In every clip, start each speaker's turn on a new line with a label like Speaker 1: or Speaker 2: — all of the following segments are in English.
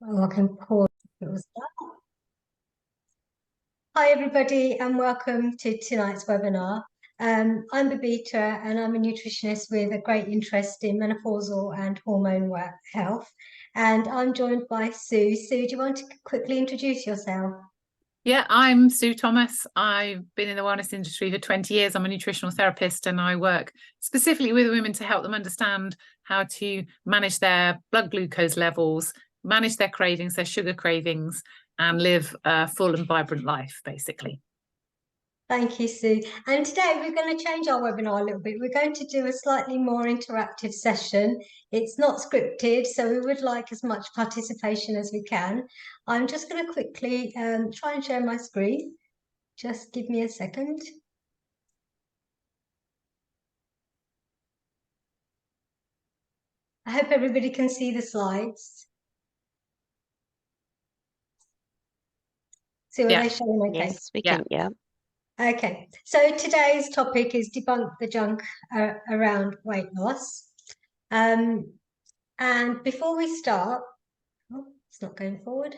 Speaker 1: Oh, I can pause. It was that. Hi, everybody, and welcome to tonight's webinar. I'm Babita, and I'm a nutritionist with a great interest in menopausal and hormone health. And I'm joined by Sue. Sue, do you want to quickly introduce yourself?
Speaker 2: Yeah, I'm Sue Thomas. I've been in the wellness industry for 20 years. I'm a nutritional therapist and I work specifically with women to help them understand how to manage their blood glucose levels, manage their cravings, their sugar cravings, and live a full and vibrant life, basically.
Speaker 1: Thank you, Sue. And today we're going to change our webinar a little bit. We're going to do a slightly more interactive session. It's not scripted, so we would like as much participation as we can. I'm just going to quickly try and share my screen. Just give me a second. I hope everybody can see the slides. So are they showing okay?
Speaker 3: Yes, we can, yeah.
Speaker 1: Okay, so today's topic is debunk the junk around weight loss. And before we start, oh, it's not going forward.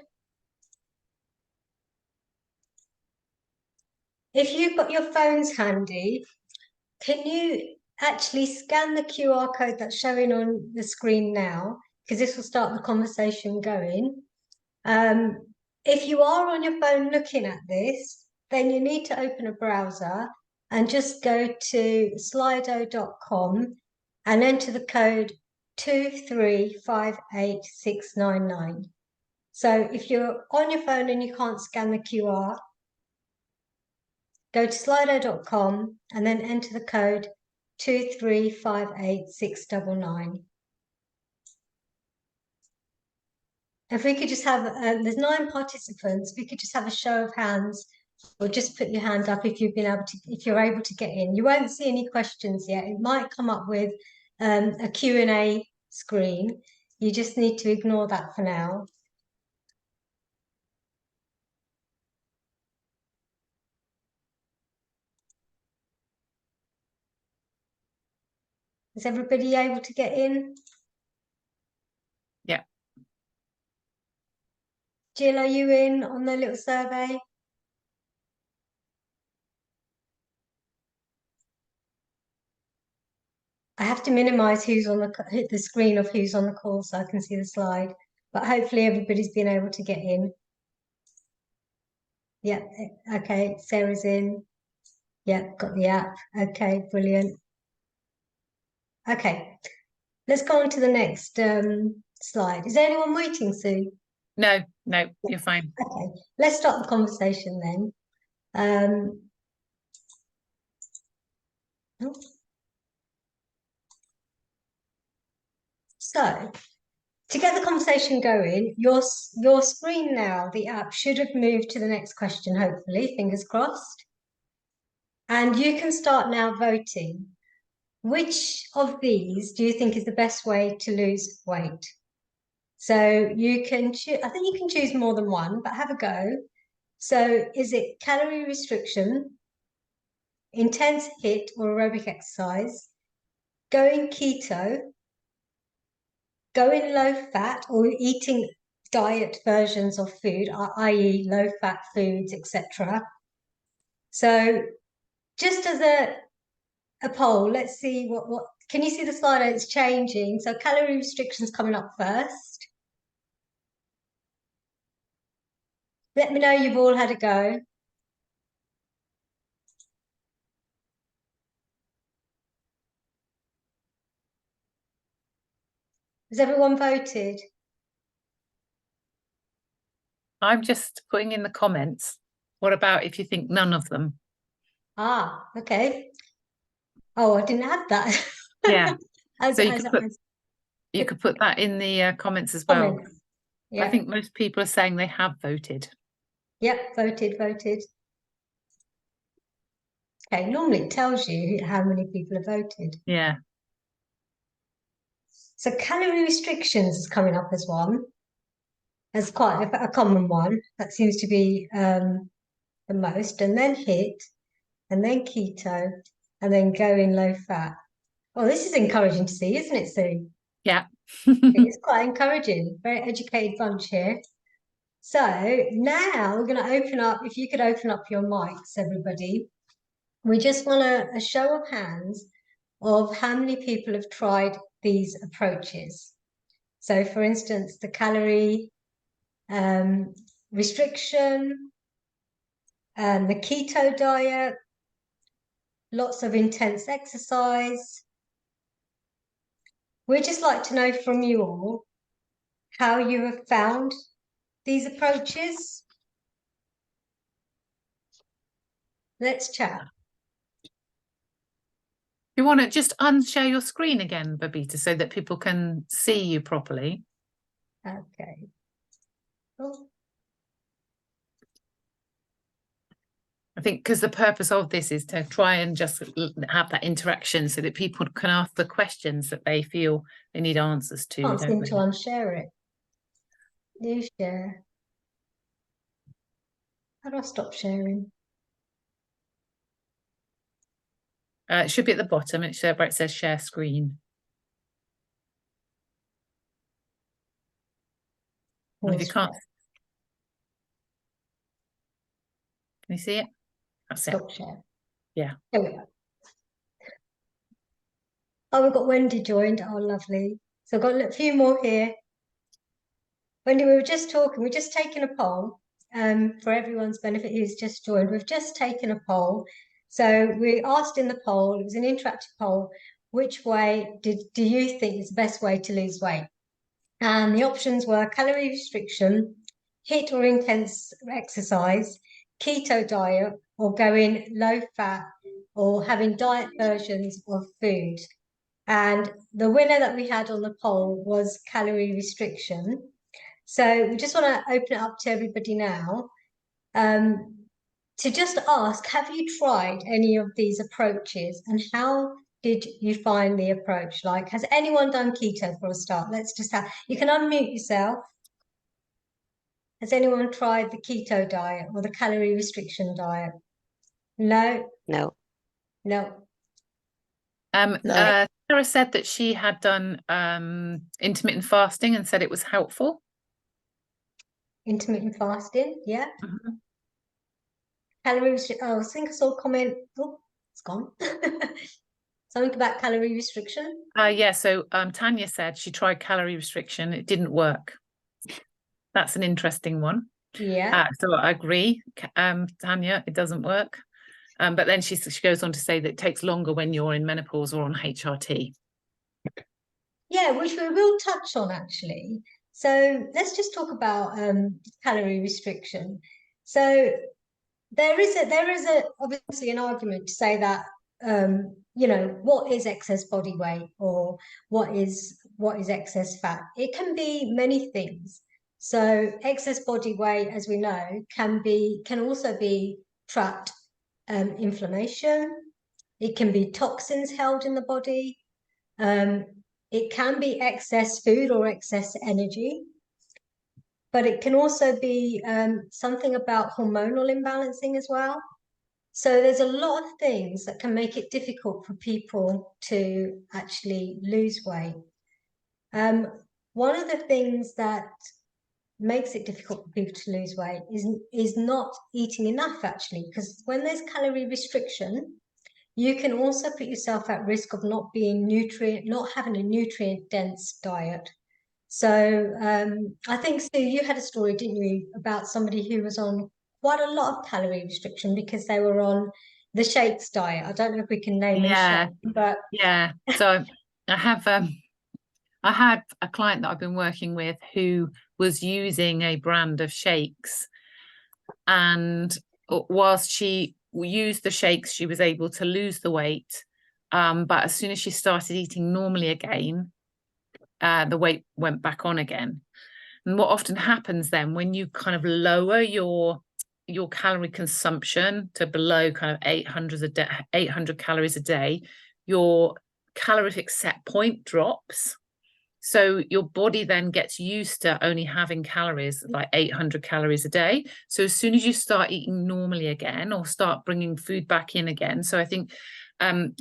Speaker 1: If you've got your phones handy, can you actually scan the QR code that's showing on the screen now? Because this will start the conversation going. If you are on your phone looking at this, then you need to open a browser and just go to slido.com and enter the code 2358699. So if you're on your phone and you can't scan the QR, go to slido.com and then enter the code 2358699. If we could just have, there's 9 participants, we could just have a show of hands, or just put your hand up if you've been able to, if you're able to get in. You won't see any questions yet. It might come up with a Q&A screen. You just need to ignore that for now. Is everybody able to get in?
Speaker 2: Yeah.
Speaker 1: Jill, are you in on the little survey? I have to minimize who's on the screen of who's on the call so I can see the slide, but hopefully everybody's been able to get in. Yeah, okay, Sarah's in. Yeah, got the app. Okay, brilliant. Okay, let's go on to the next slide. Is there anyone waiting, Sue?
Speaker 2: No, you're fine.
Speaker 1: Okay, let's start the conversation then. So, to get the conversation going, your screen now, the app should have moved to the next question, hopefully, fingers crossed. And you can start now voting. Which of these do you think is the best way to lose weight? So you can choose, I think you can choose more than one, but have a go. So is it calorie restriction, intense HIIT or aerobic exercise, going keto, going low fat or eating diet versions of food, i.e. low fat foods, etc. So just as a poll, let's see what can you see the slide? It's changing. So calorie restrictions coming up first. Let me know you've all had a go. Has everyone voted?
Speaker 2: I'm just putting in the comments. What about if you think none of them?
Speaker 1: Ah, okay. Oh, I didn't add that.
Speaker 2: Yeah. So you could put that in the comments as well.
Speaker 1: Comments. Yeah.
Speaker 2: I think most people are saying they have voted.
Speaker 1: Yep, voted. Okay, normally it tells you how many people have voted.
Speaker 2: Yeah.
Speaker 1: So calorie restrictions is coming up as one, as quite a common one. That seems to be the most. And then HIIT, and then keto, and then going low fat. Oh, this is encouraging to see, isn't it, Sue?
Speaker 2: Yeah.
Speaker 1: It's quite encouraging. Very educated bunch here. So now we're going to open up, if you could open up your mics, everybody. We just want a show of hands of how many people have tried these approaches. So for instance, the calorie restriction, the keto diet, lots of intense exercise. We'd just like to know from you all how you have found these approaches. Let's chat.
Speaker 2: You want to just unshare your screen again, Babita, so that people can see you properly?
Speaker 1: Okay. Oh.
Speaker 2: I think because the purpose of this is to try and just have that interaction so that people can ask the questions that they feel they need answers to.
Speaker 1: Can't seem to unshare it. New share. How do I stop sharing?
Speaker 2: It should be at the bottom. It's where it says share screen. And if you can't, can you see it? That's
Speaker 1: Stop
Speaker 2: it.
Speaker 1: share.
Speaker 2: Yeah.
Speaker 1: There we go. Oh, we've got Wendy joined. Oh, lovely. So I've got a few more here. Wendy, we were just talking, we're just taking a poll for everyone's benefit who's just joined. We've just taken a poll. So we asked in the poll, it was an interactive poll, which way do you think is the best way to lose weight? And the options were calorie restriction, HIIT or intense exercise, keto diet, or going low fat, or having diet versions of food. And the winner that we had on the poll was calorie restriction. So we just want to open it up to everybody now to just ask, have you tried any of these approaches and how did you find the approach? Like, has anyone done keto for a start? Let's just have, you can unmute yourself. Has anyone tried the keto diet or the calorie restriction diet? No?
Speaker 3: No.
Speaker 1: No.
Speaker 2: Sarah said that she had done intermittent fasting and said it was helpful.
Speaker 1: Intermittent fasting, yeah. Calorie restriction. Oh, I think I saw a comment. Oh, it's gone. Something about calorie restriction.
Speaker 2: Yeah, so Tanya said she tried calorie restriction. It didn't work. That's an interesting one.
Speaker 1: Yeah.
Speaker 2: So I agree, Tanya, it doesn't work. But then she goes on to say that it takes longer when you're in menopause or on HRT.
Speaker 1: Yeah, which we will touch on actually. So let's just talk about calorie restriction. So there is obviously an argument to say that you know, what is excess body weight or what is excess fat? It can be many things. So excess body weight, as we know, can also be trapped inflammation. It can be toxins held in the body. It can be excess food or excess energy, but it can also be something about hormonal imbalancing as well. So there's a lot of things that can make it difficult for people to actually lose weight. One of the things that makes it difficult for people to lose weight is not eating enough, actually, because when there's calorie restriction, you can also put yourself at risk of not having a nutrient dense diet. So I think, Sue, you had a story, didn't you, about somebody who was on quite a lot of calorie restriction because they were on the shakes diet. I don't know if we can name them shakes, but
Speaker 2: yeah. So I had a client that I've been working with who was using a brand of shakes, and whilst she used the shakes, she was able to lose the weight. But as soon as she started eating normally again, the weight went back on again. And what often happens then when you kind of lower your calorie consumption to below kind of 800 calories a day, your calorific set point drops. So your body then gets used to only having calories like 800 calories a day. So as soon as you start eating normally again or start bringing food back in again. So I think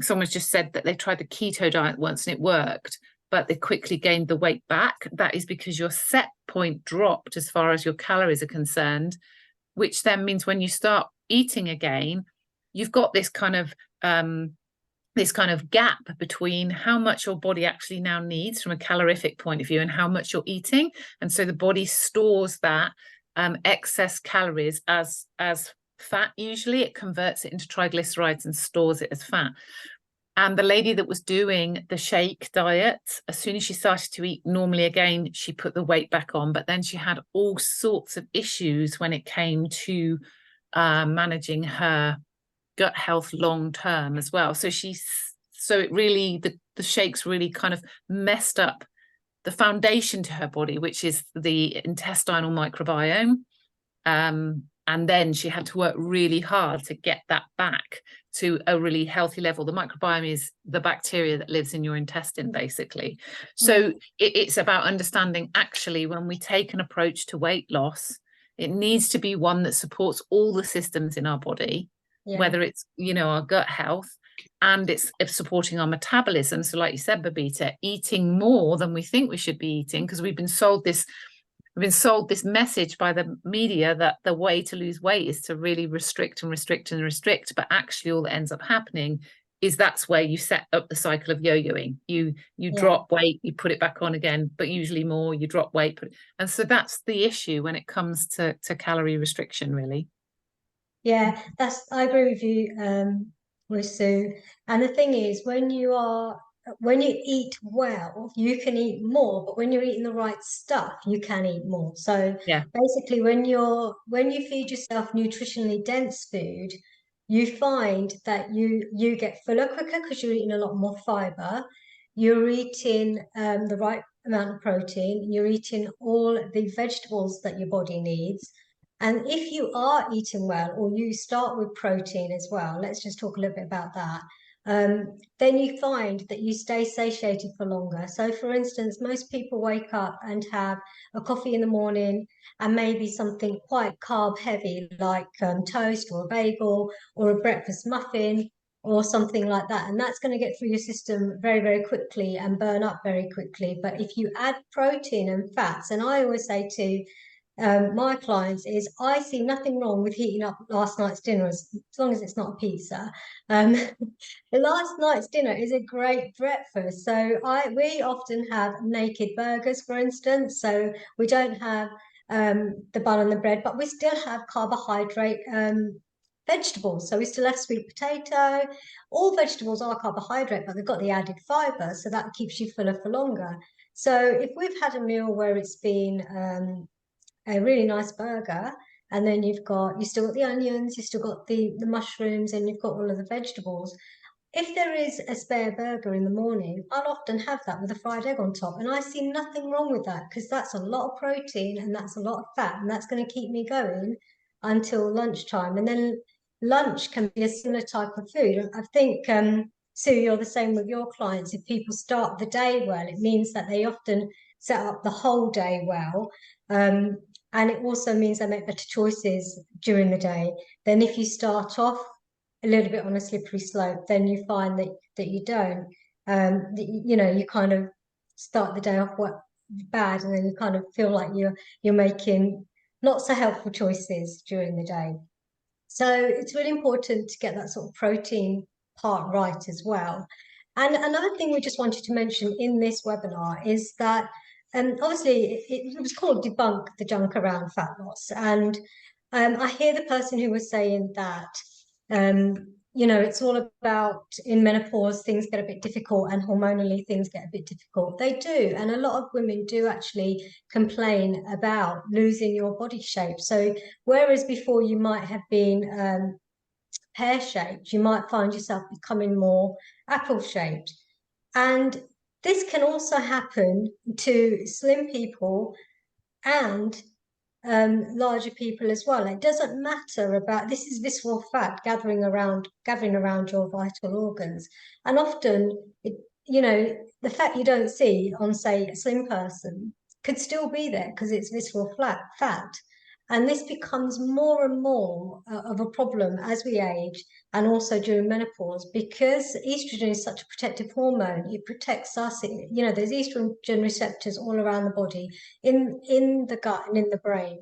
Speaker 2: someone's just said that they tried the keto diet once and it worked. but they quickly gained the weight back. That is because your set point dropped as far as your calories are concerned, which then means when you start eating again, you've got this kind of gap between how much your body actually now needs from a calorific point of view and how much you're eating. And so the body stores that excess calories as fat. Usually it converts it into triglycerides and stores it as fat. And the lady that was doing the shake diet, as soon as she started to eat normally again, she put the weight back on. But then she had all sorts of issues when it came to managing her gut health long term as well. So it really, the shakes really kind of messed up the foundation to her body, which is the intestinal microbiome. And then she had to work really hard to get that back to a really healthy level. The microbiome is the bacteria that lives in your intestine, basically. So it's about understanding, actually, when we take an approach to weight loss, it needs to be one that supports all the systems in our body, whether it's, our gut health, and it's supporting our metabolism. So like you said, Babita, eating more than we think we should be eating, because we've been sold this message by the media that the way to lose weight is to really restrict and restrict and restrict. But actually all that ends up happening is that's where you set up the cycle of yo-yoing. You drop weight, you put it back on again, but usually more, you drop weight. And so that's the issue when it comes to calorie restriction, really.
Speaker 1: Yeah, I agree with you, with Sue. And the thing is, when you eat well, you can eat more, but when you're eating the right stuff, you can eat more. So basically, when you feed yourself nutritionally dense food, you find that you get fuller quicker because you're eating a lot more fiber. You're eating the right amount of protein. You're eating all the vegetables that your body needs. And if you are eating well, or you start with protein as well, let's just talk a little bit about that. Then you find that you stay satiated for longer. So, for instance, most people wake up and have a coffee in the morning and maybe something quite carb heavy, like toast or a bagel or a breakfast muffin or something like that. And that's going to get through your system very, very quickly and burn up very quickly. But if you add protein and fats, and I always say to my clients is I see nothing wrong with heating up last night's dinner as long as it's not a pizza. The last night's dinner is a great breakfast. So we often have naked burgers, for instance. So we don't have the bun and the bread, but we still have carbohydrate vegetables. So we still have sweet potato. All vegetables are carbohydrate, but they've got the added fiber, so that keeps you fuller for longer. So if we've had a meal where it's been a really nice burger, and then you still got the onions, you've still got the mushrooms, and you've got all of the vegetables. If there is a spare burger in the morning, I'll often have that with a fried egg on top, and I see nothing wrong with that because that's a lot of protein and that's a lot of fat, and that's going to keep me going until lunchtime. And then lunch can be a similar type of food. I think, Sue, you're the same with your clients. If people start the day well, it means that they often set up the whole day well. And it also means they make better choices during the day. Then if you start off a little bit on a slippery slope, then you find that you don't. You kind of start the day off bad, and then you kind of feel like you're making not so helpful choices during the day. So it's really important to get that sort of protein part right as well. And another thing we just wanted to mention in this webinar is that obviously it was called Debunk the Junk Around Fat Loss. And I hear the person who was saying that, it's all about in menopause, things get a bit difficult and hormonally things get a bit difficult. They do. And a lot of women do actually complain about losing your body shape. So whereas before you might have been pear-shaped, you might find yourself becoming more apple-shaped. And this can also happen to slim people and larger people as well. It doesn't matter about this is visceral fat gathering around your vital organs, and often the fat you don't see on, say, a slim person could still be there because it's visceral fat. And this becomes more and more of a problem as we age and also during menopause, because estrogen is such a protective hormone. It protects us. There's estrogen receptors all around the body, in the gut and in the brain.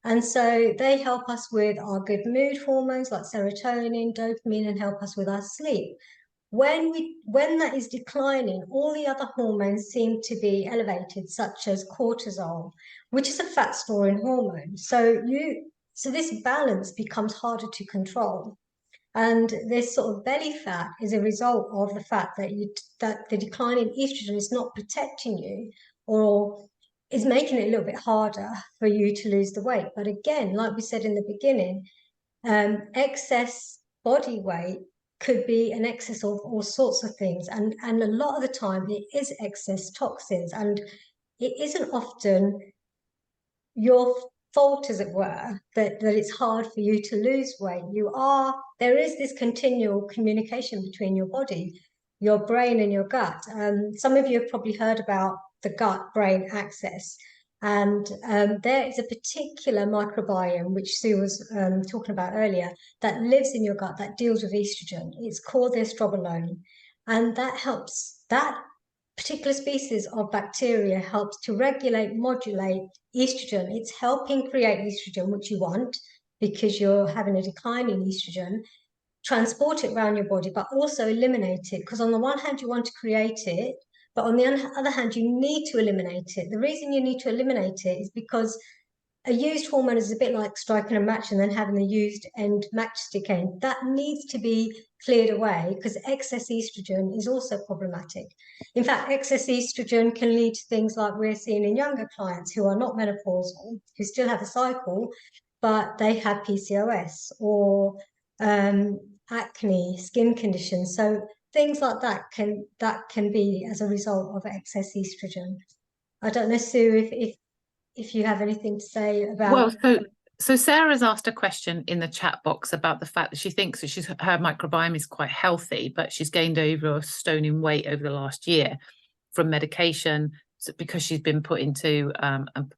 Speaker 1: And so they help us with our good mood hormones like serotonin, dopamine, and help us with our sleep. When that is declining, all the other hormones seem to be elevated, such as cortisol, which is a fat storing hormone. So this balance becomes harder to control. And this sort of belly fat is a result of the fact that the decline in estrogen is not protecting you, or is making it a little bit harder for you to lose the weight. But again, like we said in the beginning, excess body weight could be an excess of all sorts of things. And a lot of the time it is excess toxins, and it isn't often your fault, as it were, that it's hard for you to lose weight. There is this continual communication between your body, your brain, and your gut. Some of you have probably heard about the gut-brain axis. And there is a particular microbiome, which Sue was talking about earlier, that lives in your gut that deals with estrogen. It's called the estrobolome. And that particular species of bacteria helps to regulate, modulate estrogen. It's helping create estrogen, which you want because you're having a decline in estrogen, transport it around your body, but also eliminate it. Because on the one hand, you want to create it, but on the other hand, you need to eliminate it. The reason you need to eliminate it is because a used hormone is a bit like striking a match and then having the used end matchstick end. That needs to be cleared away because excess estrogen is also problematic. In fact, excess estrogen can lead to things like we're seeing in younger clients who are not menopausal, who still have a cycle, but they have PCOS or acne, skin conditions. So things like that can be as a result of excess estrogen. I don't know, Sue, if you have anything to say about.
Speaker 2: Well, so Sarah's asked a question in the chat box about the fact that she thinks that her microbiome is quite healthy, but she's gained over a stone in weight over the last year from medication because she's been put into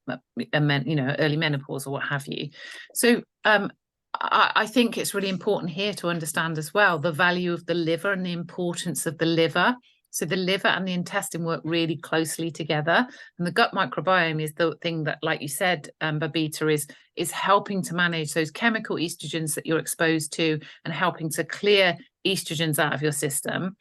Speaker 2: early menopause or what have you. So I think it's really important here to understand as well the value of the liver and the importance of the liver. So the liver and the intestine work really closely together. And the gut microbiome is the thing that, like you said, Babita, is helping to manage those chemical estrogens that you're exposed to and helping to clear estrogens out of your system.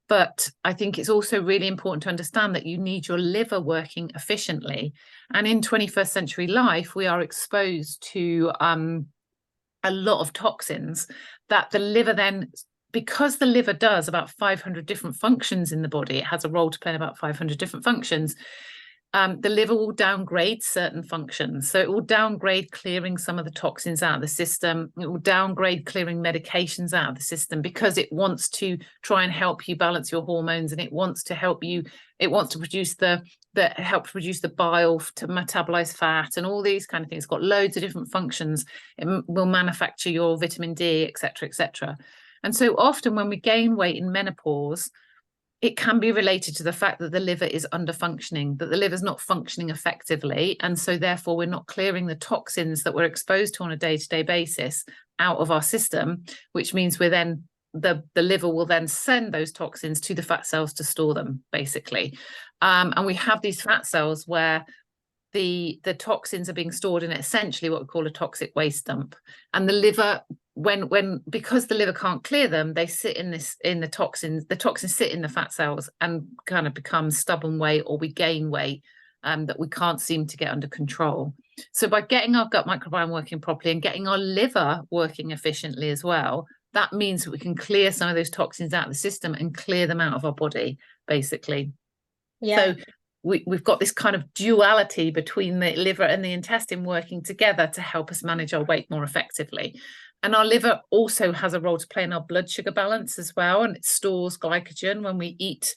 Speaker 2: But I think it's also really important to understand that you need your liver working efficiently. And in 21st century life, we are exposed to a lot of toxins that the liver then, because the liver does about 500 different functions in the body, it has a role to play in about 500 different functions, the liver will downgrade certain functions. So it will downgrade clearing some of the toxins out of the system. It will downgrade clearing medications out of the system because it wants to try and help you balance your hormones, and it wants to help you, it wants to produce help produce the bile to metabolize fat and all these kind of things. It's got loads of different functions. It will manufacture your vitamin D, etc., etc. And so often when we gain weight in menopause, it can be related to the fact that the liver is under-functioning, that the liver's not functioning effectively. And so therefore we're not clearing the toxins that we're exposed to on a day-to-day basis out of our system, which means we're then, the liver will then send those toxins to the fat cells to store them, basically. And we have these fat cells where the toxins are being stored in essentially what we call a toxic waste dump. And the liver, because the liver can't clear them, they sit in the toxins sit in the fat cells and kind of become stubborn weight, or we gain weight that we can't seem to get under control. So by getting our gut microbiome working properly and getting our liver working efficiently as well, that means that we can clear some of those toxins out of the system and clear them out of our body, basically.
Speaker 1: Yeah.
Speaker 2: So we've got this kind of duality between the liver and the intestine working together to help us manage our weight more effectively. And our liver also has a role to play in our blood sugar balance as well. And it stores glycogen when we eat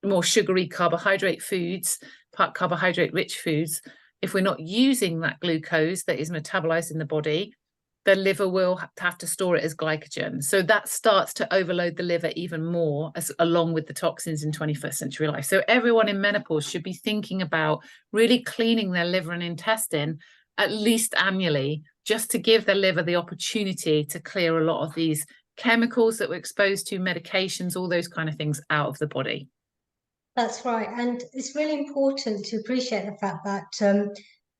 Speaker 2: more sugary carbohydrate foods, carbohydrate-rich foods. If we're not using that glucose that is metabolized in the body, the liver will have to store it as glycogen. So that starts to overload the liver even more, along with the toxins in 21st century life. So everyone in menopause should be thinking about really cleaning their liver and intestine at least annually, just to give the liver the opportunity to clear a lot of these chemicals that we're exposed to, medications, all those kind of things out of the body.
Speaker 1: That's right. And it's really important to appreciate the fact that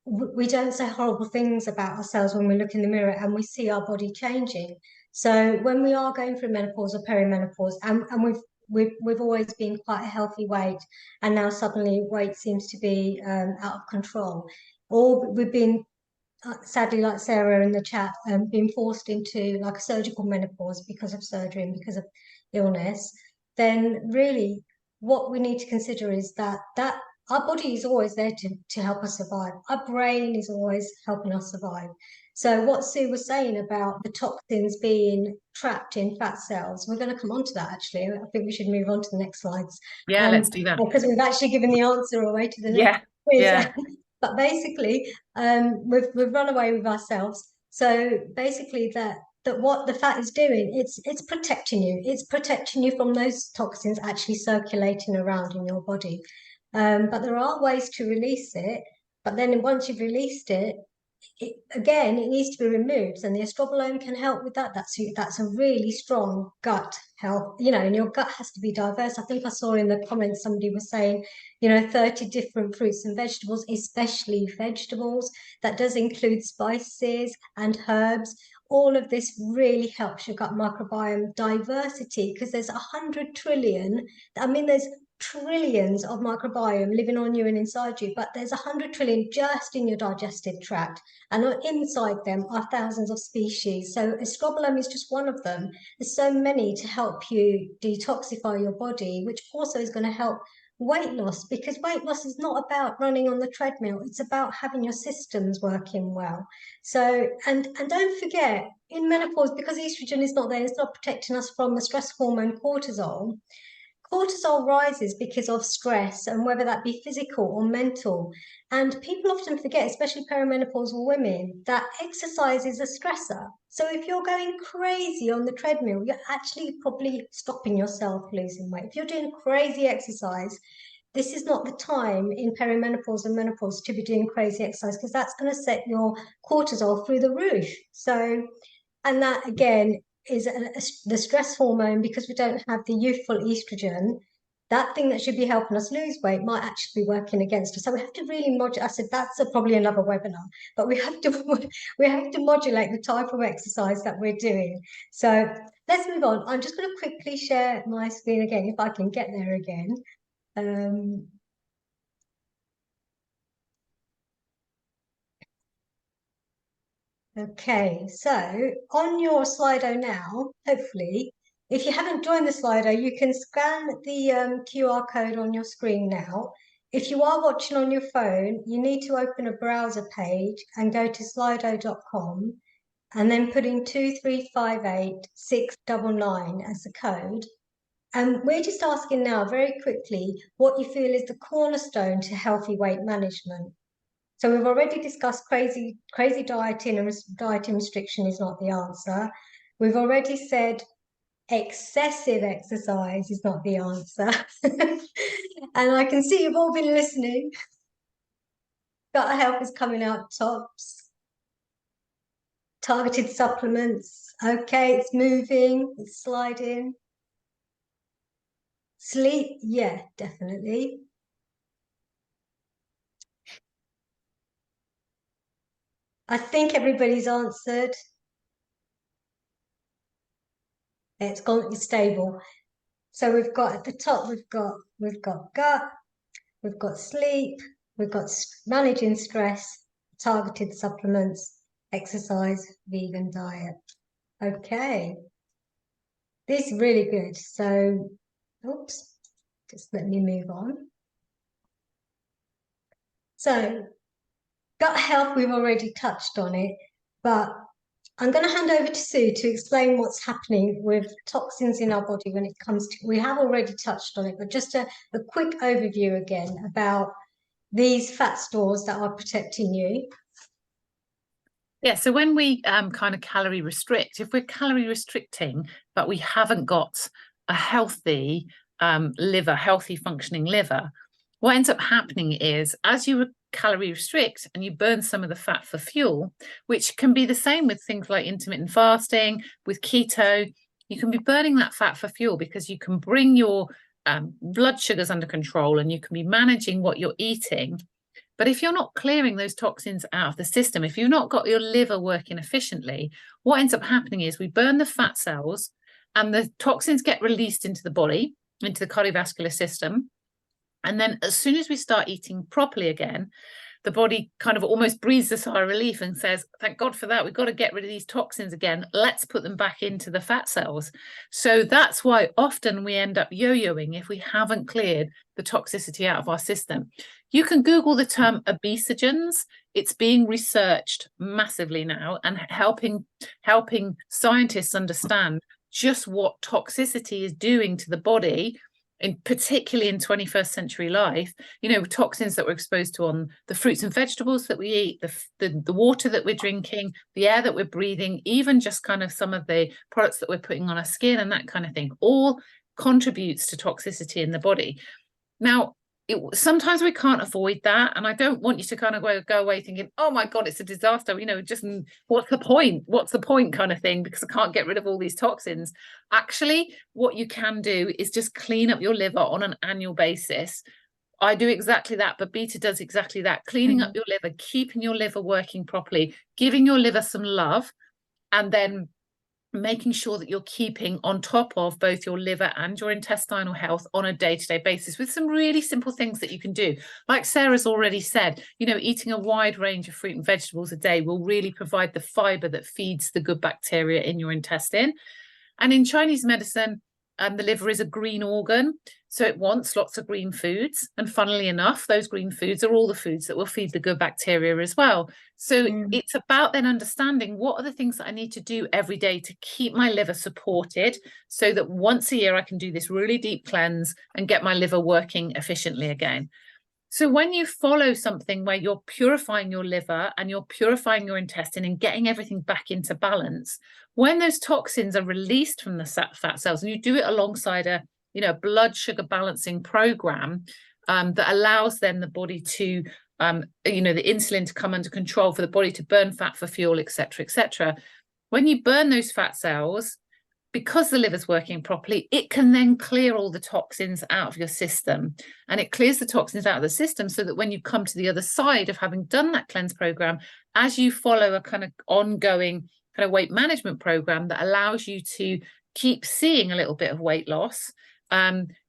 Speaker 1: we don't say horrible things about ourselves when we look in the mirror and we see our body changing. So when we are going through menopause or perimenopause, and we've always been quite a healthy weight, and now suddenly weight seems to be out of control, or we've been sadly, like Sarah in the chat, being forced into like a surgical menopause because of surgery and because of illness, then really what we need to consider is that our body is always there to help us survive. Our brain is always helping us survive. So what Sue was saying about the toxins being trapped in fat cells, we're going to come on to that actually. I think we should move on to the next slides.
Speaker 2: Yeah, let's do that.
Speaker 1: Because we've actually given the answer away to the next
Speaker 2: Yeah,
Speaker 1: quiz.
Speaker 2: yeah.
Speaker 1: But basically, we've run away with ourselves. So basically, that what the fat is doing, it's protecting you. It's protecting you from those toxins actually circulating around in your body. But there are ways to release it. But then once you've released it, again, it needs to be removed, and the estrobolome can help with that. That's a really strong gut health, and your gut has to be diverse. I think I saw in the comments somebody was saying, 30 different fruits and vegetables, especially vegetables. That does include spices and herbs. All of this really helps your gut microbiome diversity, because there's 100 trillion. There's trillions of microbiome living on you and inside you, but there's 100 trillion just in your digestive tract, and inside them are thousands of species. So estrobolome is just one of them. There's so many to help you detoxify your body, which also is going to help weight loss, because weight loss is not about running on the treadmill. It's about having your systems working well. So, and don't forget, in menopause, because estrogen is not there, it's not protecting us from the stress hormone cortisol. Cortisol rises because of stress, and whether that be physical or mental. And people often forget, especially perimenopausal women, that exercise is a stressor. So if you're going crazy on the treadmill, you're actually probably stopping yourself losing weight. If you're doing crazy exercise, this is not the time in perimenopause and menopause to be doing crazy exercise, because that's going to set your cortisol through the roof. So, and that again is the stress hormone, because we don't have the youthful estrogen. That thing that should be helping us lose weight might actually be working against us. So we have to really modulate. I said that's probably another webinar, but we have to modulate the type of exercise that we're doing. So let's move on. I'm just going to quickly share my screen again, if I can get there again. Okay, so on your Slido now, hopefully, if you haven't joined the Slido, you can scan the QR code on your screen now. If you are watching on your phone, you need to open a browser page and go to slido.com and then put in 2358699 as the code. And we're just asking now very quickly what you feel is the cornerstone to healthy weight management. So we've already discussed crazy dieting, and dieting restriction is not the answer. We've already said excessive exercise is not the answer. And I can see you've all been listening. Gut health is coming out tops. Targeted supplements. Okay, it's moving, it's sliding. Sleep, yeah, definitely. I think everybody's answered. It's stable. So we've got at the top, we've got gut, we've got sleep, we've got managing stress, targeted supplements, exercise, vegan diet. Okay, this is really good. So, oops, just let me move on. So, gut health, we've already touched on it, but I'm going to hand over to Sue to explain what's happening with toxins in our body when it comes to, we have already touched on it, but just a quick overview again about these fat stores that are protecting you.
Speaker 2: Yeah, so when we kind of calorie restrict, if we're calorie restricting, but we haven't got a healthy liver, healthy functioning liver, what ends up happening is as you calorie restrict and you burn some of the fat for fuel, which can be the same with things like intermittent fasting, with keto. You can be burning that fat for fuel because you can bring your blood sugars under control and you can be managing what you're eating. But if you're not clearing those toxins out of the system, if you've not got your liver working efficiently, what ends up happening is we burn the fat cells and the toxins get released into the body, into the cardiovascular system. And then as soon as we start eating properly again, the body kind of almost breathes a sigh of relief and says, thank God for that. We've got to get rid of these toxins again. Let's put them back into the fat cells. So that's why often we end up yo-yoing if we haven't cleared the toxicity out of our system. You can Google the term obesogens. It's being researched massively now and helping scientists understand just what toxicity is doing to the body, particularly in 21st century life. You know, toxins that we're exposed to on the fruits and vegetables that we eat, the water that we're drinking, the air that we're breathing, even just kind of some of the products that we're putting on our skin and that kind of thing, all contributes to toxicity in the body. Now, sometimes we can't avoid that, and I don't want you to kind of go away thinking, oh my God, it's a disaster, you know, just what's the point kind of thing, because I can't get rid of all these toxins. Actually, what you can do is just clean up your liver on an annual basis. I do exactly that. Babita does exactly that, cleaning up your liver, keeping your liver working properly, giving your liver some love, and then making sure that you're keeping on top of both your liver and your intestinal health on a day-to-day basis with some really simple things that you can do. Like Sarah's already said, you know, eating a wide range of fruit and vegetables a day will really provide the fiber that feeds the good bacteria in your intestine. And in Chinese medicine, the liver is a green organ, so it wants lots of green foods. And funnily enough, those green foods are all the foods that will feed the good bacteria as well. So it's about then understanding what are the things that I need to do every day to keep my liver supported, so that once a year I can do this really deep cleanse and get my liver working efficiently again. So when you follow something where you're purifying your liver and you're purifying your intestine and getting everything back into balance, when those toxins are released from the fat cells, and you do it alongside a blood sugar balancing program that allows then the body to the insulin to come under control, for the body to burn fat for fuel, etc., etc. When you burn those fat cells, because the liver's working properly, it can then clear all the toxins out of your system, and it clears the toxins out of the system so that when you come to the other side of having done that cleanse program, as you follow a kind of ongoing kind of weight management program that allows you to keep seeing a little bit of weight loss,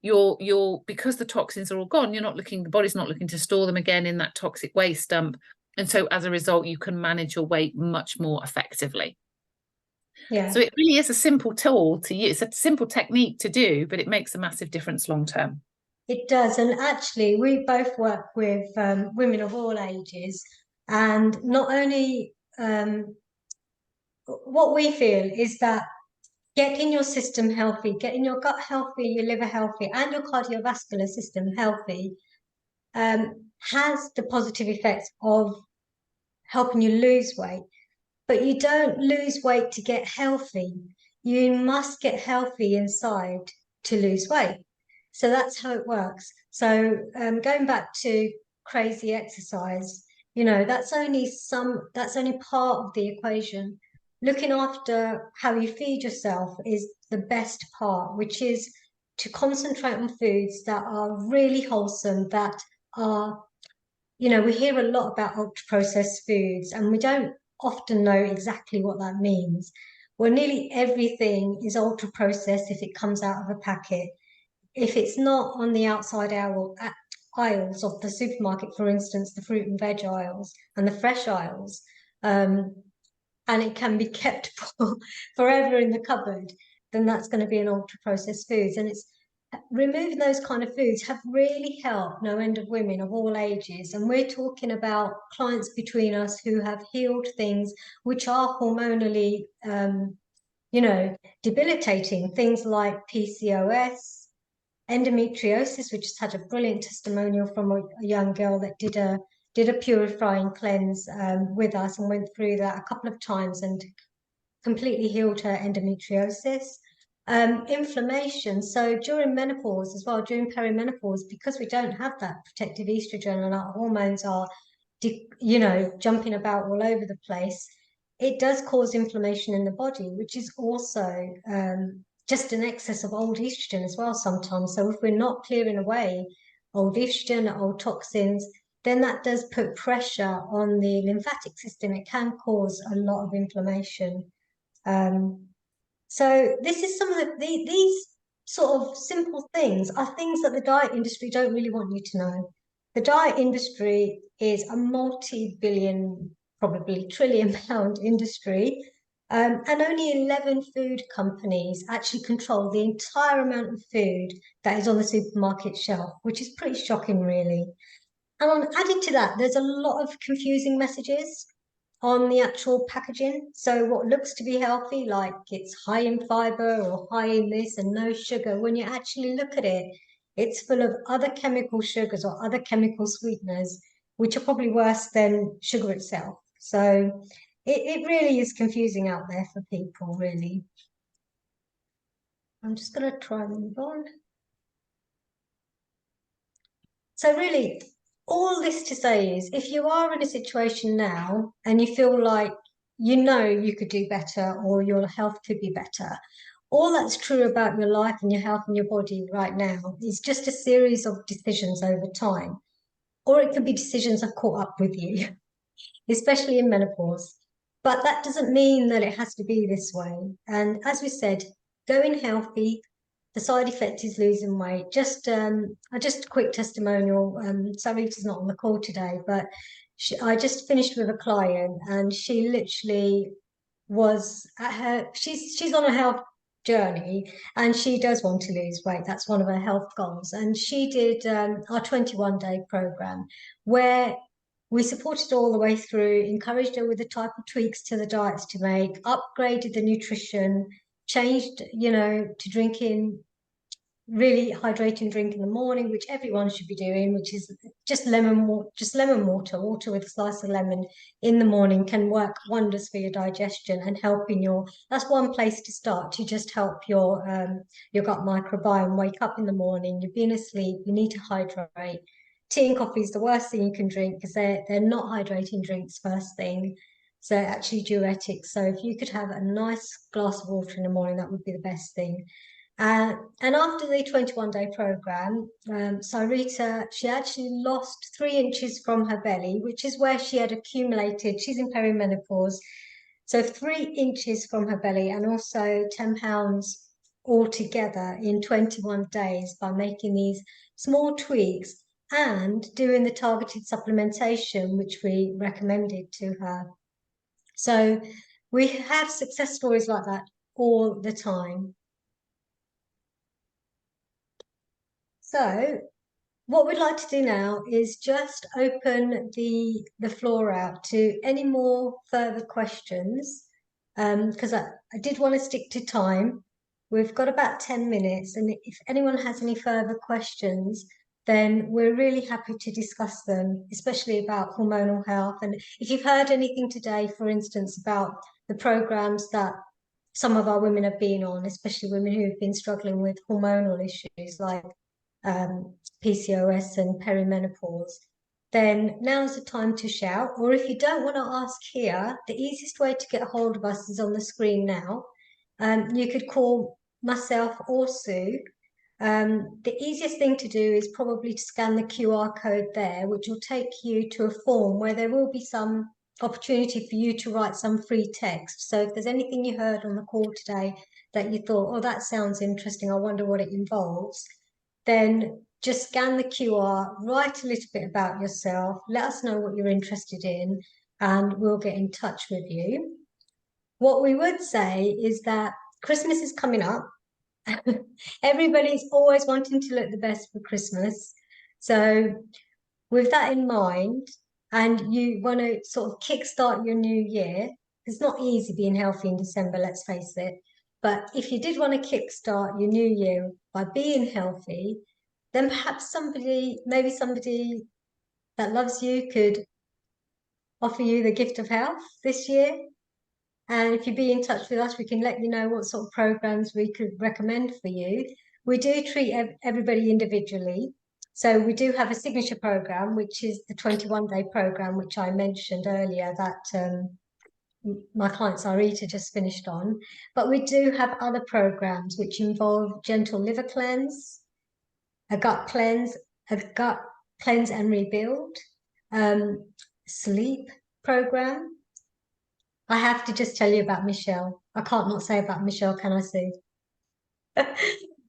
Speaker 2: you're because the toxins are all gone, the body's not looking to store them again in that toxic waste dump, and so as a result you can manage your weight much more effectively.
Speaker 1: Yeah.
Speaker 2: So it really is a simple tool to use, a simple technique to do, but it makes a massive difference long term.
Speaker 1: It does. And actually, we both work with women of all ages. And not only what we feel is that getting your system healthy, getting your gut healthy, your liver healthy, and your cardiovascular system healthy has the positive effects of helping you lose weight. But you don't lose weight to get healthy. You must get healthy inside to lose weight. So that's how it works. So going back to crazy exercise, that's only part of the equation. Looking after how you feed yourself is the best part, which is to concentrate on foods that are really wholesome, that are, we hear a lot about ultra processed foods, and we don't often know exactly what that means. Well, nearly everything is ultra processed if it comes out of a packet. If it's not on the outside aisles of the supermarket, for instance, the fruit and veg aisles and the fresh aisles, and it can be kept forever in the cupboard, then that's going to be an ultra processed foods. And it's removing those kind of foods have really helped no end of women of all ages. And we're talking about clients between us who have healed things which are hormonally, debilitating, things like PCOS, endometriosis, which has had a brilliant testimonial from a young girl that did a purifying cleanse with us and went through that a couple of times and completely healed her endometriosis. Inflammation. So during menopause as well, during perimenopause, because we don't have that protective estrogen and our hormones are jumping about all over the place, it does cause inflammation in the body, which is also just an excess of old estrogen as well sometimes. So if we're not clearing away old estrogen, old toxins, then that does put pressure on the lymphatic system. It can cause a lot of inflammation. So this is some of these sort of simple things are things that the diet industry don't really want you to know. The diet industry is a multi-billion, probably trillion-pound industry, and only 11 food companies actually control the entire amount of food that is on the supermarket shelf, which is pretty shocking, really. And added to that, there's a lot of confusing messages on the actual packaging. So what looks to be healthy, like it's high in fiber or high in this and no sugar, when you actually look at it, it's full of other chemical sugars or other chemical sweeteners, which are probably worse than sugar itself. So it really is confusing out there for people, really. I'm just going to try and move on. So really, all this to say is, if you are in a situation now and you feel like you could do better or your health could be better, all that's true about your life and your health and your body right now is just a series of decisions over time. Or it could be decisions that caught up with you, especially in menopause. But that doesn't mean that it has to be this way. And as we said, going healthy, the side effect is losing weight. Just a quick testimonial. Sarita's not on the call today, but I just finished with a client, and she literally was at she's on a health journey, and she does want to lose weight. That's one of her health goals. And she did our 21-day program, where we supported all the way through, encouraged her with the type of tweaks to the diets to make, upgraded the nutrition, changed, to drinking really hydrating drink in the morning, which everyone should be doing, which is just lemon water. Water with a slice of lemon in the morning can work wonders for your digestion and helping that's one place to start, to just help your gut microbiome wake up in the morning. You've been asleep, you need to hydrate. Tea and coffee is the worst thing you can drink because they're not hydrating drinks first thing. So actually diuretics. So if you could have a nice glass of water in the morning, that would be the best thing. And after the 21-day program, Sarita, she actually lost 3 inches from her belly, which is where she had accumulated. She's in perimenopause. So 3 inches from her belly, and also 10 pounds altogether in 21 days by making these small tweaks and doing the targeted supplementation, which we recommended to her. So we have success stories like that all the time. So what we'd like to do now is just open the floor out to any more further questions, because I did want to stick to time. We've got about 10 minutes, and if anyone has any further questions, then we're really happy to discuss them, especially about hormonal health. And if you've heard anything today, for instance, about the programs that some of our women have been on, especially women who have been struggling with hormonal issues like PCOS and perimenopause, then now's the time to shout. Or if you don't want to ask here, the easiest way to get a hold of us is on the screen now. You could call myself or Sue. The easiest thing to do is probably to scan the QR code there, which will take you to a form where there will be some opportunity for you to write some free text. So if there's anything you heard on the call today that you thought, oh, that sounds interesting, I wonder what it involves, then just scan the QR, write a little bit about yourself, let us know what you're interested in, and we'll get in touch with you. What we would say is that Christmas is coming up. Everybody's always wanting to look the best for Christmas. So with that in mind, and you want to sort of kickstart your new year, it's not easy being healthy in December, let's face it. But if you did want to kickstart your new year by being healthy, then perhaps maybe somebody that loves you could offer you the gift of health this year. And if you be in touch with us, we can let you know what sort of programs we could recommend for you. We do treat everybody individually. So we do have a signature program, which is the 21-day program, which I mentioned earlier that my client Sarita just finished on. But we do have other programs which involve gentle liver cleanse, a gut cleanse, and rebuild, sleep program. I have to just tell you about Michelle. I can't not say about Michelle, can I, Sue?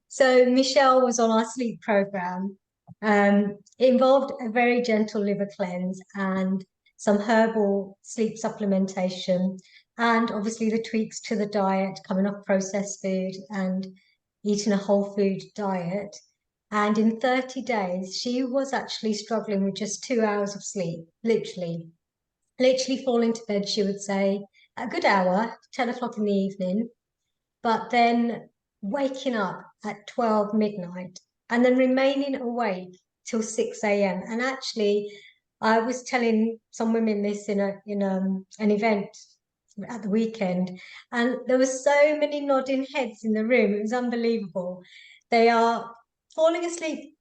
Speaker 1: So Michelle was on our sleep program. It involved a very gentle liver cleanse and some herbal sleep supplementation, and obviously the tweaks to the diet, coming off processed food and eating a whole food diet. And in 30 days, she was actually struggling with just 2 hours of sleep, literally falling to bed, she would say, a good hour, 10 o'clock in the evening, but then waking up at 12 midnight and then remaining awake till 6 a.m. And actually, I was telling some women this in an event at the weekend, and there were so many nodding heads in the room. It was unbelievable. They are falling asleep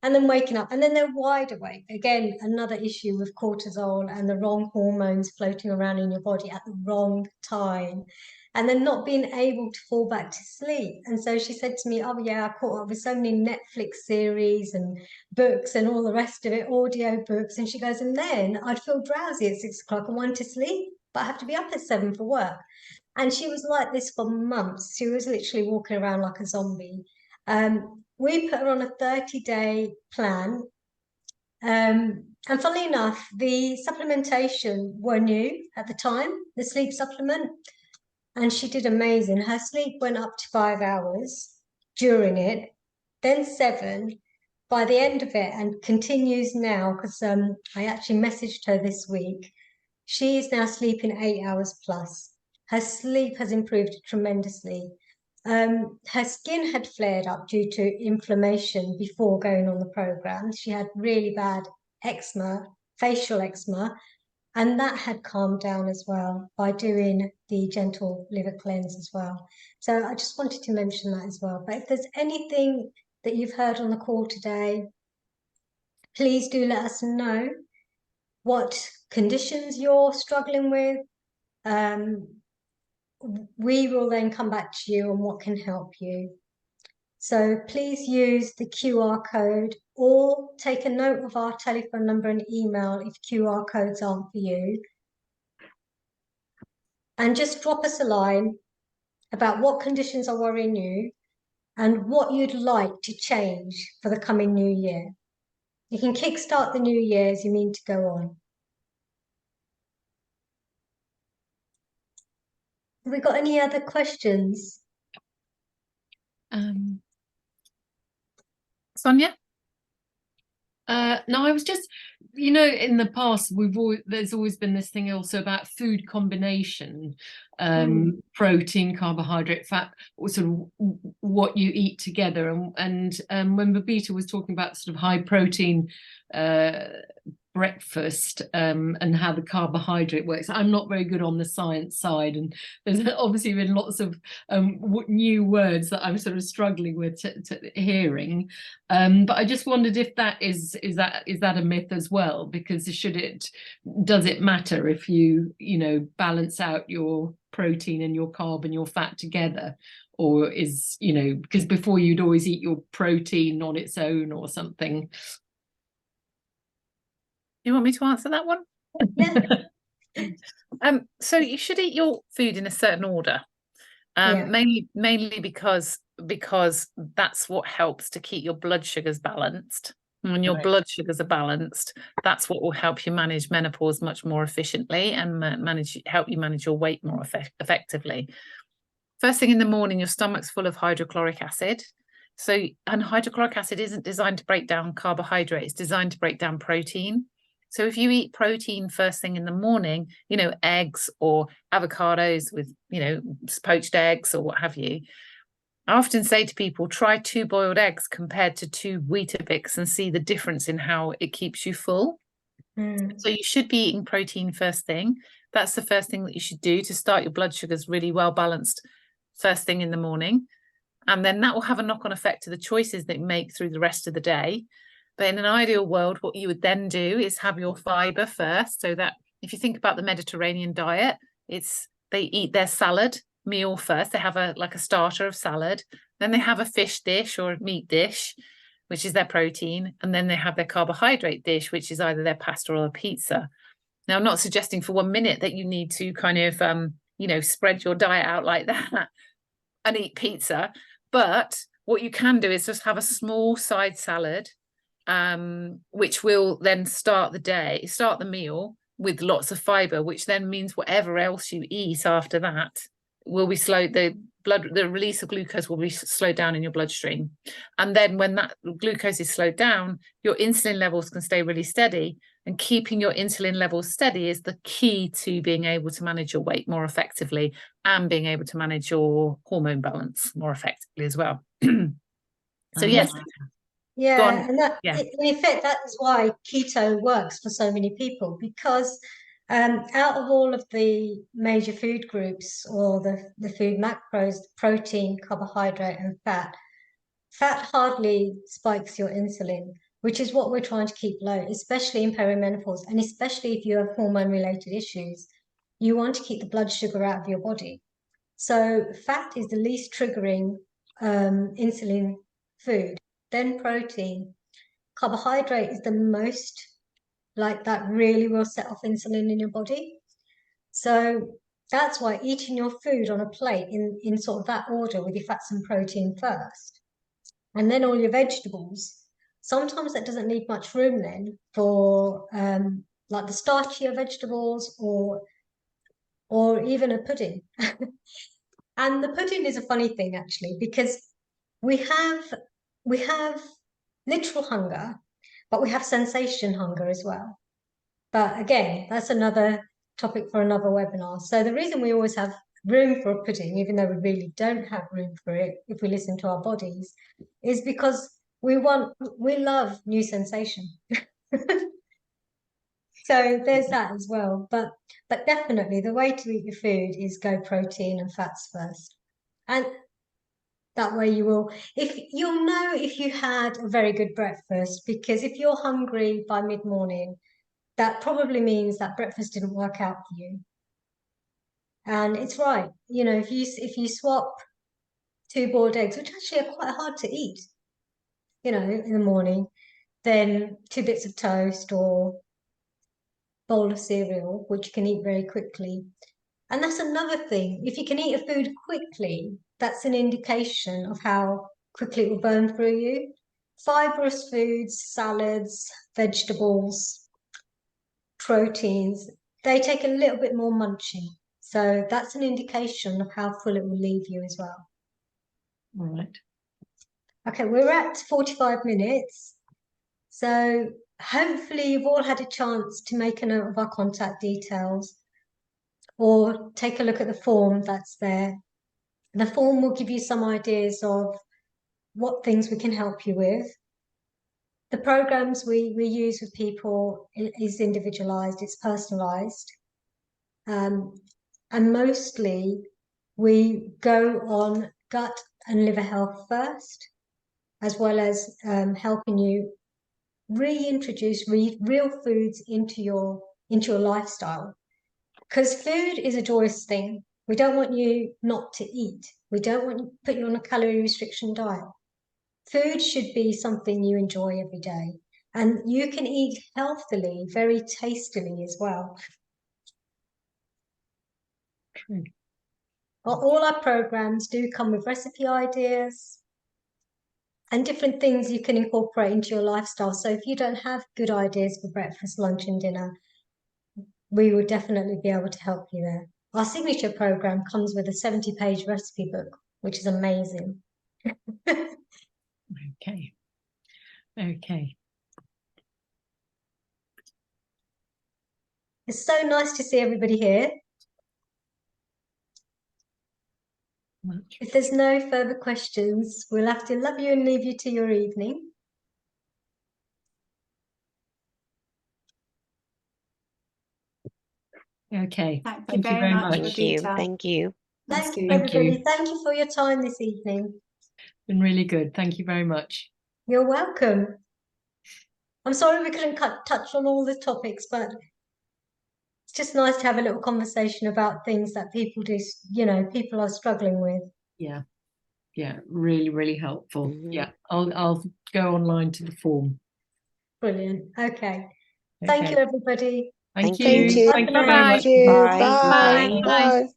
Speaker 1: and then waking up, and then they're wide awake. Again, another issue with cortisol and the wrong hormones floating around in your body at the wrong time, and then not being able to fall back to sleep. And so she said to me, oh yeah, I caught up with so many Netflix series and books and all the rest of it, audio books. And she goes, and then I'd feel drowsy at 6 o'clock and want to sleep, but I have to be up at 7 for work. And she was like this for months. She was literally walking around like a zombie. We put her on a 30-day plan. And funnily enough, the supplementation were new at the time, the sleep supplement, and she did amazing. Her sleep went up to 5 hours during it, then 7 by the end of it, and continues now because I actually messaged her this week. She is now sleeping 8 hours plus. Her sleep has improved tremendously. Her skin had flared up due to inflammation before going on the program. She had really bad eczema, facial eczema, and that had calmed down as well by doing the gentle liver cleanse as well. So I just wanted to mention that as well. But if there's anything that you've heard on the call today, please do let us know what conditions you're struggling with. We will then come back to you on what can help you. So please use the QR code or take a note of our telephone number and email if QR codes aren't for you. And just drop us a line about what conditions are worrying you and what you'd like to change for the coming new year. You can kickstart the new year as you mean to go on. Have we got any other questions?
Speaker 2: Sonia?
Speaker 3: No, I was just, in the past, there's always been this thing also about food combination, protein, carbohydrate, fat, or sort of what you eat together. And when Babita was talking about sort of high protein breakfast and how the carbohydrate works, I'm not very good on the science side, and there's obviously been lots of new words that I'm sort of struggling with to hearing, but I just wondered if that is that a myth as well, because does it matter if you balance out your protein and your carb and your fat together, or because before you'd always eat your protein on its own or something.
Speaker 2: You want me to answer that one?
Speaker 1: Yeah.
Speaker 2: So you should eat your food in a certain order, mainly because that's what helps to keep your blood sugars balanced. And when your blood sugars are balanced, that's what will help you manage menopause much more efficiently and help you manage your weight more effectively. First thing in the morning, your stomach's full of hydrochloric acid. And hydrochloric acid isn't designed to break down carbohydrate, it's designed to break down protein. So if you eat protein first thing in the morning, eggs or avocados with, poached eggs or what have you, I often say to people, try 2 boiled eggs compared to 2 Weetabix and see the difference in how it keeps you full. So you should be eating protein first thing. That's the first thing that you should do to start your blood sugars really well balanced first thing in the morning. And then that will have a knock-on effect to the choices that you make through the rest of the day. But in an ideal world, what you would then do is have your fiber first. So that if you think about the Mediterranean diet, they eat their salad meal first. They have a starter of salad. Then they have a fish dish or a meat dish, which is their protein. And then they have their carbohydrate dish, which is either their pasta or a pizza. Now, I'm not suggesting for 1 minute that you need to kind of, spread your diet out like that and eat pizza. But what you can do is just have a small side salad, which will then start the meal with lots of fiber, which then means whatever else you eat after that will be slowed. The release of glucose will be slowed down in your bloodstream. And then when that glucose is slowed down, your insulin levels can stay really steady. And keeping your insulin levels steady is the key to being able to manage your weight more effectively and being able to manage your hormone balance more effectively as well. So yes.
Speaker 1: Yeah, and in effect, that is why keto works for so many people, because out of all of the major food groups or the food macros, protein, carbohydrate, and fat hardly spikes your insulin, which is what we're trying to keep low, especially in perimenopause, and especially if you have hormone-related issues. You want to keep the blood sugar out of your body. So fat is the least triggering insulin food. Then protein. Carbohydrate is the most, like, that really will set off insulin in your body. So that's why eating your food on a plate in sort of that order, with your fats and protein first, and then all your vegetables. Sometimes that doesn't leave much room then for like the starchier vegetables or even a pudding. And the pudding is a funny thing, actually, because we have literal hunger, but we have sensation hunger as well. But again, that's another topic for another webinar. So the reason we always have room for a pudding, even though we really don't have room for it if we listen to our bodies, is because we love new sensation. So there's that as well. But definitely the way to eat your food is go protein and fats first. And that way you'll know if you had a very good breakfast, because if you're hungry by mid-morning, that probably means that breakfast didn't work out for you. And it's right, if you swap 2 boiled eggs, which actually are quite hard to eat, in the morning, then 2 bits of toast or bowl of cereal, which you can eat very quickly. And that's another thing. If you can eat a food quickly, that's an indication of how quickly it will burn through you. Fibrous foods, salads, vegetables, proteins, they take a little bit more munching. So that's an indication of how full it will leave you as well.
Speaker 3: All right.
Speaker 1: Okay, we're at 45 minutes. So hopefully you've all had a chance to make a note of our contact details or take a look at the form that's there. The form will give you some ideas of what things we can help you with. The programs we use with people is individualized, it's personalized. And mostly we go on gut and liver health first, as well as helping you reintroduce real foods into your lifestyle. Because food is a joyous thing. We don't want you not to eat. We don't want to put you on a calorie restriction diet. Food should be something you enjoy every day. And you can eat healthily, very tastily as well.
Speaker 3: True.
Speaker 1: All our programs do come with recipe ideas and different things you can incorporate into your lifestyle. So if you don't have good ideas for breakfast, lunch, and dinner, we will definitely be able to help you there. Our signature program comes with a 70-page recipe book, which is amazing.
Speaker 3: Okay. Okay.
Speaker 1: It's so nice to see everybody here. If there's no further questions, we'll have to love you and leave you to your evening.
Speaker 3: Okay.
Speaker 4: Thank you very much.
Speaker 5: Thank you. Thank you.
Speaker 1: Thank you, everybody. Thank you for your time this evening.
Speaker 3: Been really good. Thank you very much.
Speaker 1: You're welcome. I'm sorry we couldn't touch on all the topics, but it's just nice to have a little conversation about things that people do, people are struggling with.
Speaker 3: Yeah. Yeah, really, really helpful.
Speaker 4: Mhm.
Speaker 3: Yeah, I'll go online to the form.
Speaker 1: Brilliant. Okay. Thank
Speaker 3: Okay.
Speaker 1: you, everybody.
Speaker 3: Thank
Speaker 4: Thank
Speaker 3: you.
Speaker 4: you.
Speaker 3: Thank you
Speaker 1: Bye.
Speaker 3: very
Speaker 2: Bye-bye.
Speaker 3: much.
Speaker 4: Thank you.
Speaker 3: Bye.
Speaker 4: Bye.
Speaker 2: Bye.
Speaker 4: Bye.